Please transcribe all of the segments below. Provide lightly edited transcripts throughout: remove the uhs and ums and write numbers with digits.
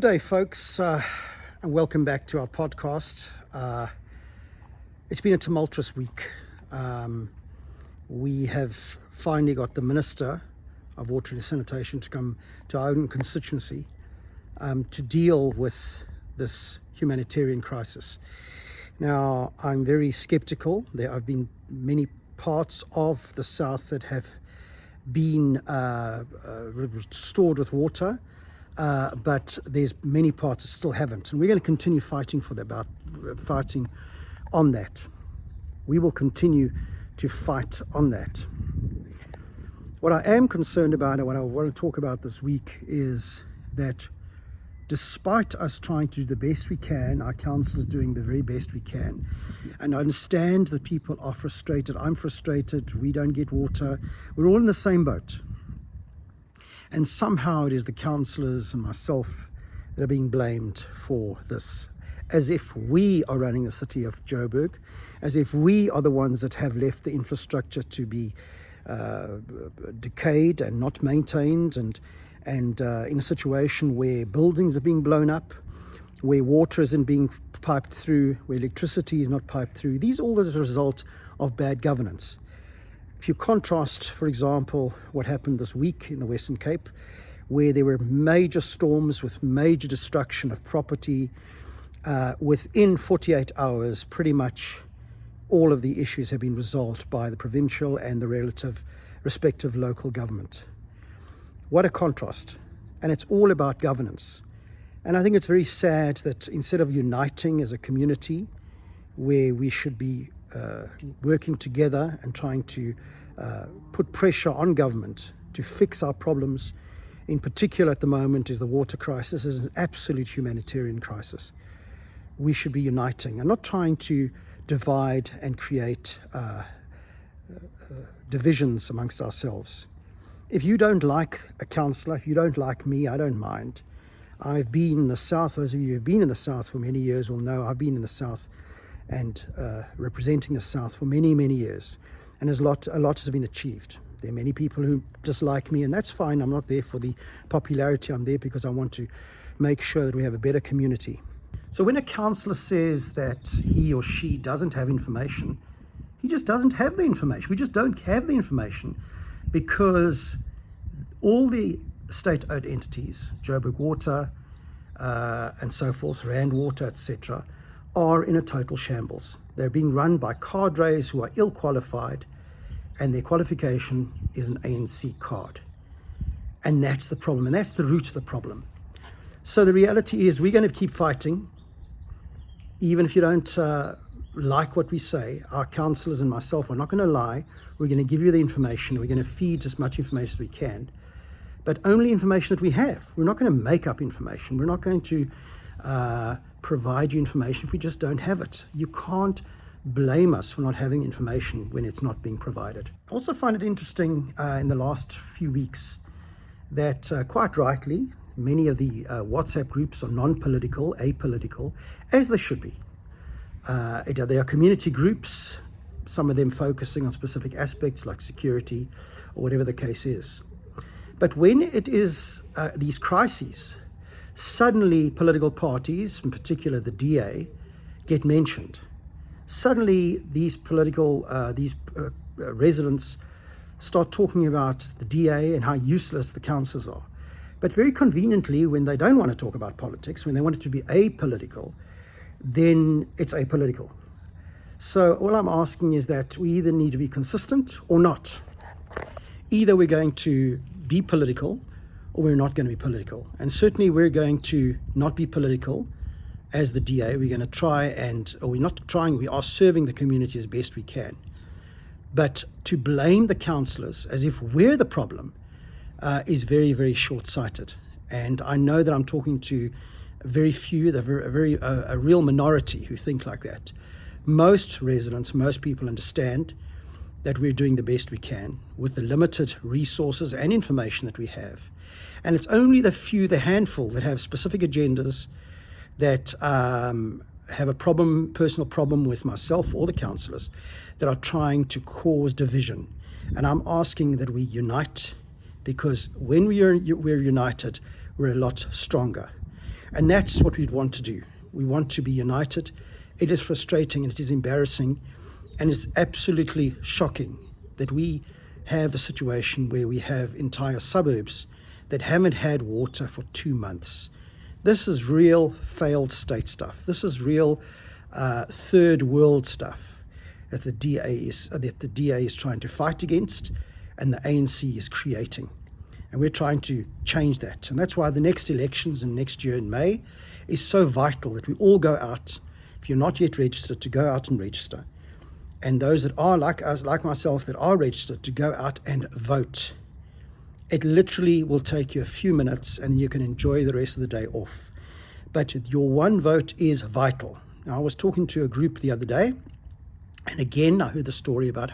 day, folks, and welcome back to our podcast. It's been a tumultuous week. We have finally got the Minister of Water and Sanitation to come to our own constituency to deal with this humanitarian crisis. Now, I'm very skeptical. There have been many parts of the South that have been restored with water, but there's many parts that still haven't, and we're going to continue fighting fighting on that. We will continue to fight on that. What I am concerned about and what I want to talk about this week is that despite us trying to do the best we can, our council is doing the very best we can. And I understand that people are frustrated. I'm frustrated. We don't get water. We're all in the same boat. And somehow it is the councillors and myself that are being blamed for this, as if we are running the city of Joburg, as if we are the ones that have left the infrastructure to be decayed and not maintained, and in a situation where buildings are being blown up, where water isn't being piped through, where electricity is not piped through. These are all as a result of bad governance. If you contrast, for example, what happened this week in the Western Cape, where there were major storms with major destruction of property, within 48 hours, pretty much all of the issues have been resolved by the provincial and the respective local government. What a contrast. And it's all about governance. And I think it's very sad that instead of uniting as a community, where we should be working together and trying to put pressure on government to fix our problems, in particular at the moment is the water crisis. It's an absolute humanitarian crisis. We should be uniting and not trying to divide and create divisions amongst ourselves. If you don't like a councillor, if you don't like me, I don't mind. I've been in the South. Those of you who have been in the South for many years will know I've been in the South and representing the South for many, many years. And a lot has been achieved. There are many people who dislike me, and that's fine. I'm not there for the popularity. I'm there because I want to make sure that we have a better community. So when a councillor says that he or she doesn't have information, he just doesn't have the information. We just don't have the information because all the state-owned entities, Joburg Water and so forth, Rand Water, etc., are in a total shambles. They're being run by cadres who are ill-qualified, and their qualification is an ANC card. And that's the problem, and that's the root of the problem. So the reality is we're going to keep fighting. Even if you don't like what we say, our councillors and myself are not going to lie. We're going to give you the information. We're going to feed as much information as we can, but only information that we have. We're not going to make up information. We're not going to provide you information if we just don't have it. You can't blame us for not having information when it's not being provided. I also find it interesting in the last few weeks that quite rightly, many of the WhatsApp groups are non-political, apolitical, as they should be. They are community groups, some of them focusing on specific aspects like security or whatever the case is. But when it is these crises, suddenly political parties, in particular the DA, get mentioned. Suddenly these residents start talking about the DA and how useless the councillors are. But very conveniently, when they don't want to talk about politics, when they want it to be apolitical, then it's apolitical. So all I'm asking is that we either need to be consistent or not. Either we're going to be political or we're not going to be political. And certainly we're going to not be political as the DA. We're going to try we're not trying, we are serving the community as best we can. But to blame the councillors as if we're the problem is very, very short-sighted. And I know that I'm talking to very few, a real minority who think like that. Most residents, most people understand that we're doing the best we can with the limited resources and information that we have. And it's only the handful that have specific agendas that have a personal problem with myself or the councillors that are trying to cause division. And I'm asking that we unite, because when we're united, we're a lot stronger. And that's what we want to do. We want to be united. It is frustrating and it is embarrassing, and it's absolutely shocking that we have a situation where we have entire suburbs that haven't had water for 2 months. This is real failed state stuff. This is real third world stuff that the DA is trying to fight against, and the ANC is creating. And we're trying to change that. And that's why the next elections and next year in May is so vital, that we all go out, if you're not yet registered, to go out and register. And those that are like us, like myself, that are registered, to go out and vote. It literally will take you a few minutes and you can enjoy the rest of the day off. But your one vote is vital. Now, I was talking to a group the other day, and again, I heard the story about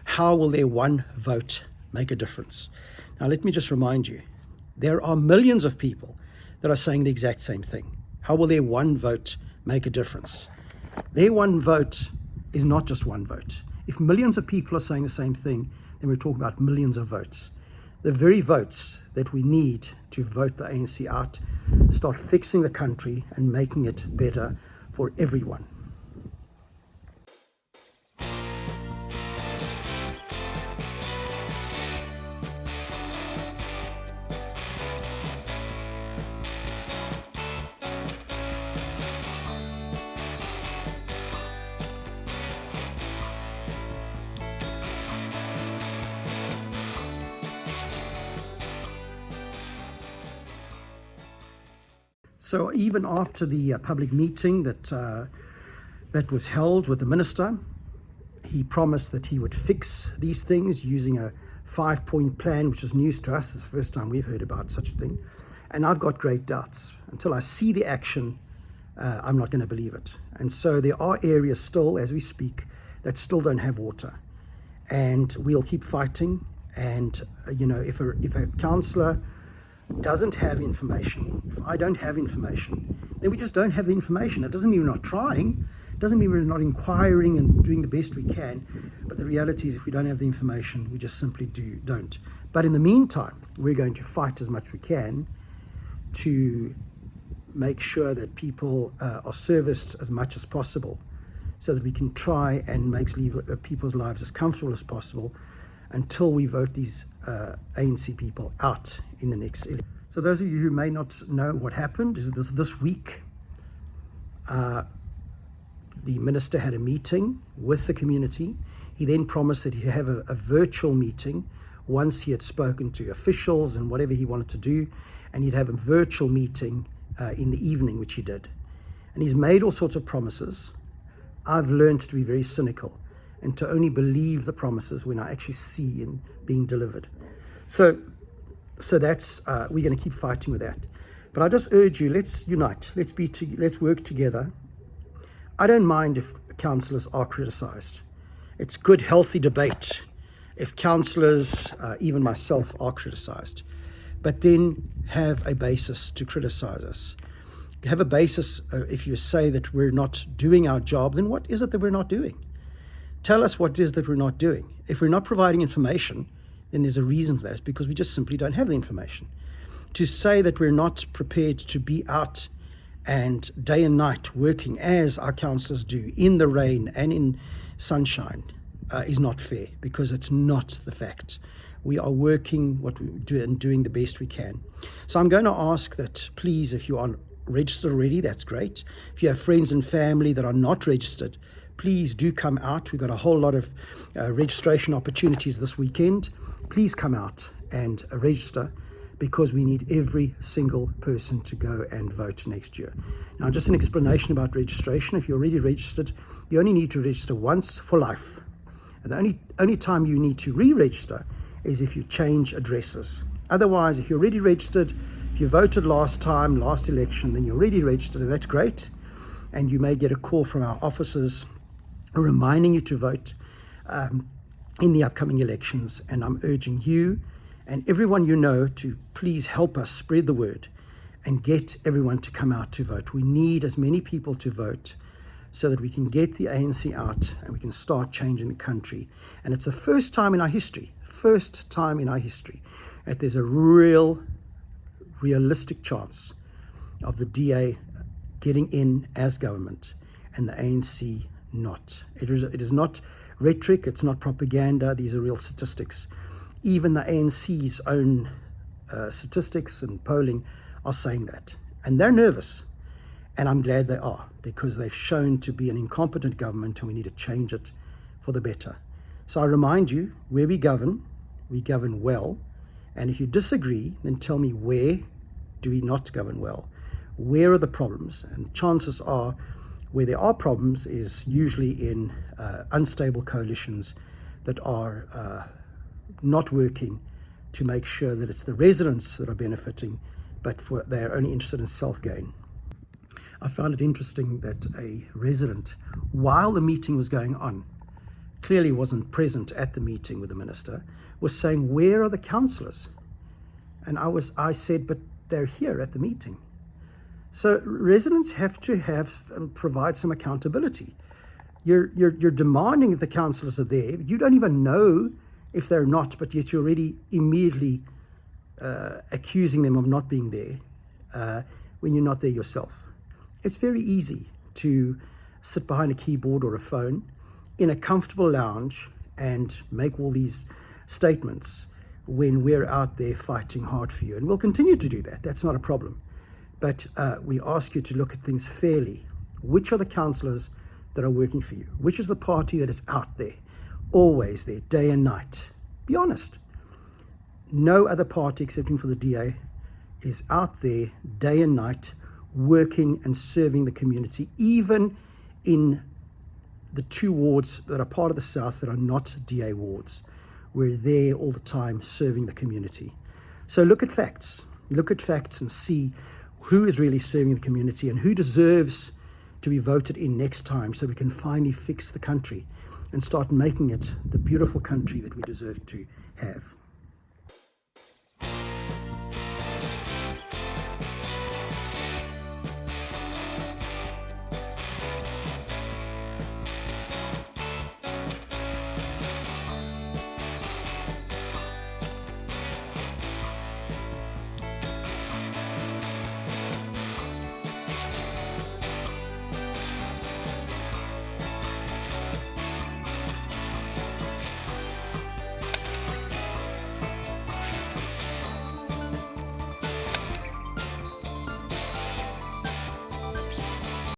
how will their one vote make a difference. Now, let me just remind you, there are millions of people that are saying the exact same thing. How will their one vote make a difference? Their one vote is not just one vote. If millions of people are saying the same thing, then we're talking about millions of votes. The very votes that we need to vote the ANC out, start fixing the country and making it better for everyone. So even after the public meeting that was held with the minister, he promised that he would fix these things using a 5-point plan, which is news to us. It's the first time we've heard about such a thing. And I've got great doubts. Until I see the action, I'm not going to believe it. And so there are areas still, as we speak, that still don't have water. And we'll keep fighting. And, if a councillor doesn't have information, if I don't have information, then we just don't have the information. It doesn't mean we're not trying. It doesn't mean we're not inquiring and doing the best we can. But the reality is, if we don't have the information, we just simply don't. But in the meantime, we're going to fight as much as we can to make sure that people are serviced as much as possible, so that we can try and make people's lives as comfortable as possible until we vote these ANC people out in the next election. So those of you who may not know what happened, is this week, the minister had a meeting with the community. He then promised that he'd have a virtual meeting once he had spoken to officials and whatever he wanted to do, and he'd have a virtual meeting in the evening, which he did. And he's made all sorts of promises. I've learned to be very cynical and to only believe the promises when I actually see them being delivered. So that's we're going to keep fighting with that. But I just urge you, let's unite. Let's work together. I don't mind if councillors are criticised. It's good, healthy debate if councillors, even myself, are criticised. But then have a basis to criticise us. Have a basis. If you say that we're not doing our job, then what is it that we're not doing? Tell us what it is that we're not doing. If we're not providing information, then there's a reason for that. It's because we just simply don't have the information. To say that we're not prepared to be out and day and night working as our councillors do, in the rain and in sunshine, is not fair, because it's not the fact. We are working what we do and doing the best we can. So I'm going to ask that, please, if you are registered already, that's great. If you have friends and family that are not registered, please do come out. We've got a whole lot of registration opportunities this weekend. Please come out and register, because we need every single person to go and vote next year. Now, just an explanation about registration. If you're already registered, you only need to register once for life. And the only time you need to re-register is if you change addresses. Otherwise, if you're already registered, if you voted last election, then you're already registered, and that's great. And you may get a call from our officers reminding you to vote in the upcoming elections. And I'm urging you and everyone you know to please help us spread the word and get everyone to come out to vote. We need as many people to vote so that we can get the ANC out and we can start changing the country. And it's the first time in our history, that there's a realistic chance of the DA getting in as government and the ANC not. It is not rhetoric, it's not propaganda, these are real statistics. Even the ANC's own statistics and polling are saying that. And they're nervous. And I'm glad they are, because they've shown to be an incompetent government and we need to change it for the better. So I remind you, where we govern well. And if you disagree, then tell me, where do we not govern well? Where are the problems? And chances are, where there are problems is usually in unstable coalitions that are not working to make sure that it's the residents that are benefiting, but they're only interested in self-gain. I found it interesting that a resident, while the meeting was going on, clearly wasn't present at the meeting with the minister, was saying, where are the councillors? And I said, but they're here at the meeting. So residents have to provide some accountability. You're demanding that the councillors are there. You don't even know if they're not, but yet you're already immediately accusing them of not being there when you're not there yourself. It's very easy to sit behind a keyboard or a phone in a comfortable lounge and make all these statements when we're out there fighting hard for you. And we'll continue to do that. That's not a problem. But we ask you to look at things fairly. Which are the councillors that are working for you? Which is the party that is out there, always there, day and night? Be honest. No other party, excepting for the DA, is out there day and night working and serving the community, even in the 2 wards that are part of the South that are not DA wards. We're there all the time serving the community. So look at facts. Look at facts and see who is really serving the community and who deserves to be voted in next time, so we can finally fix the country and start making it the beautiful country that we deserve to have.